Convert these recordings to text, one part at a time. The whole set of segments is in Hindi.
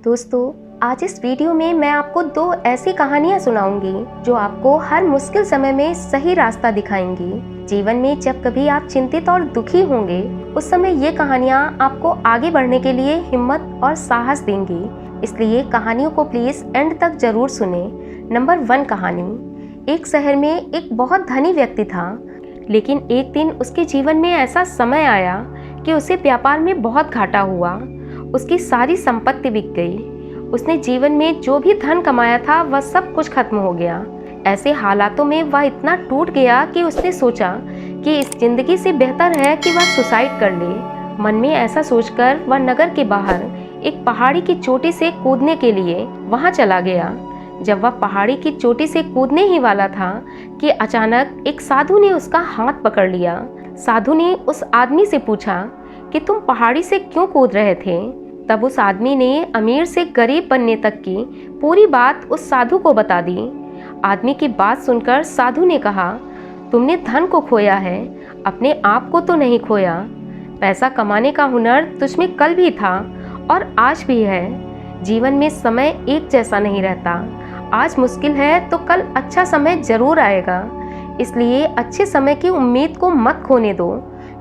दोस्तों, आज इस वीडियो में मैं आपको दो ऐसी कहानियां सुनाऊंगी जो आपको हर मुश्किल समय में सही रास्ता दिखाएंगी। जीवन में जब कभी आप चिंतित और दुखी होंगे, उस समय ये कहानियां आपको आगे बढ़ने के लिए हिम्मत और साहस देंगी। इसलिए कहानियों को प्लीज एंड तक जरूर सुने। नंबर 1 कहानी। एक शहर में एक बहुत धनी व्यक्ति था, लेकिन एक दिन उसके जीवन में ऐसा समय आया कि उसे व्यापार में बहुत घाटा हुआ। उसकी सारी संपत्ति बिक गई। उसने जीवन में जो भी धन कमाया था वह सब कुछ खत्म हो गया। ऐसे हालातों में वह इतना टूट गया कि उसने सोचा कि इस जिंदगी से बेहतर है कि वह सुसाइड कर ले। मन में ऐसा सोचकर वह नगर के बाहर एक पहाड़ी की चोटी से कूदने के लिए वहां चला गया। जब वह पहाड़ी की चोटी से कूदने ही वाला था कि अचानक एक साधु ने उसका हाथ पकड़ लिया। साधु ने उस आदमी से पूछा कि तुम पहाड़ी से क्यों कूद रहे थे। तब उस आदमी ने अमीर से गरीब बनने तक की पूरी बात उस साधु को बता दी। आदमी की बात सुनकर साधु ने कहा, तुमने धन को खोया है, अपने आप को तो नहीं खोया। पैसा कमाने का हुनर तुझमें कल भी था और आज भी है। जीवन में समय एक जैसा नहीं रहता। आज मुश्किल है तो कल अच्छा समय जरूर आएगा। इसलिए अच्छे समय की उम्मीद को मत खोने दो,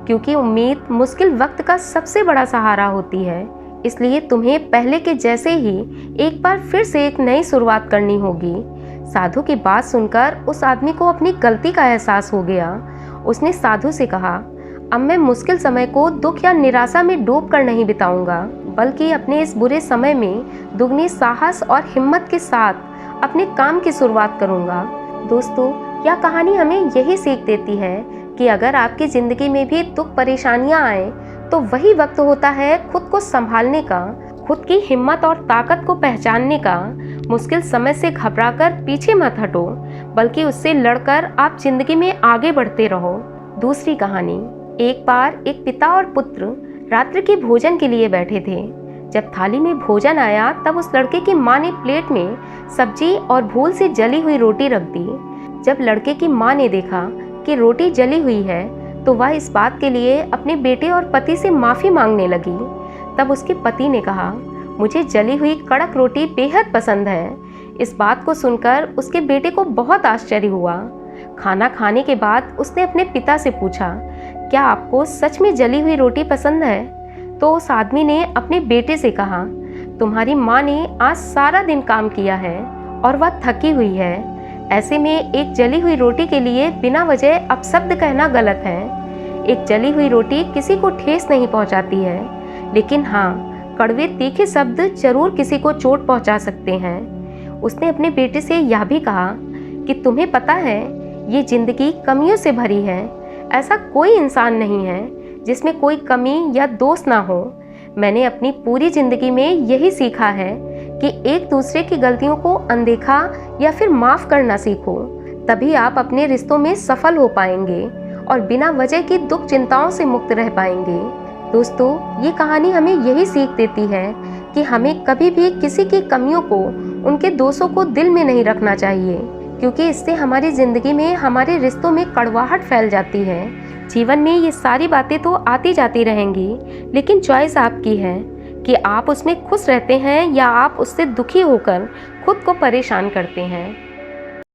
क्योंकि उम्मीद मुश्किल वक्त का सबसे बड़ा सहारा होती है। इसलिए तुम्हें पहले के जैसे ही एक बार फिर से एक नई शुरुआत करनी होगी। साधु की बात सुनकर उस आदमी को अपनी गलती का एहसास हो गया। उसने साधु से कहा, अब मैं मुश्किल समय को दुख या निराशा में डूब कर नहीं बिताऊंगा, बल्कि अपने इस बुरे समय में दुगनी साहस और हिम्मत के साथ अपने काम की शुरुआत करूंगा। दोस्तों, यह कहानी हमें यही सीख देती है कि अगर आपकी ज़िंदगी में भी दुख परेशानियां आए तो वही वक्त होता है खुद को संभालने का, खुद की हिम्मत और ताकत को पहचानने का। मुश्किल समय से घबराकर पीछे मत हटो, बल्कि उससे लड़कर आप जिंदगी में आगे बढ़ते रहो। दूसरी कहानी। एक बार एक पिता और पुत्र रात्रि के भोजन के लिए बैठे थे। जब थाली में भोजन आया तब उस लड़के की माँ ने प्लेट में सब्जी और भूल से जली हुई रोटी रख दी। जब लड़के की माँ ने देखा कि रोटी जली हुई है तो वह इस बात के लिए अपने बेटे और पति से माफ़ी मांगने लगी। तब उसके पति ने कहा, मुझे जली हुई कड़क रोटी बेहद पसंद है। इस बात को सुनकर उसके बेटे को बहुत आश्चर्य हुआ। खाना खाने के बाद उसने अपने पिता से पूछा, क्या आपको सच में जली हुई रोटी पसंद है? तो उस आदमी ने अपने बेटे से कहा, तुम्हारी माँ ने आज सारा दिन काम किया है और वह थकी हुई है। ऐसे में एक जली हुई रोटी के लिए बिना वजह अपशब्द कहना गलत है। एक जली हुई रोटी किसी को ठेस नहीं पहुंचाती है, लेकिन हाँ, कड़वे तीखे शब्द जरूर किसी को चोट पहुंचा सकते हैं। उसने अपने बेटे से यह भी कहा कि तुम्हें पता है, ये जिंदगी कमियों से भरी है। ऐसा कोई इंसान नहीं है जिसमें कोई कमी या दोष ना हो। मैंने अपनी पूरी जिंदगी में यही सीखा है कि एक दूसरे की गलतियों को अनदेखा या फिर माफ़ करना सीखो, तभी आप अपने रिश्तों में सफल हो पाएंगे और बिना वजह की दुख चिंताओं से मुक्त रह पाएंगे। दोस्तों, ये कहानी हमें यही सीख देती है कि हमें कभी भी किसी की कमियों को, उनके दोषों को दिल में नहीं रखना चाहिए, क्योंकि इससे हमारी ज़िंदगी में, हमारे रिश्तों में कड़वाहट फैल जाती है। जीवन में ये सारी बातें तो आती जाती रहेंगी, लेकिन चॉइस आपकी है कि आप उसमें खुश रहते हैं या आप उससे दुखी होकर खुद को परेशान करते हैं।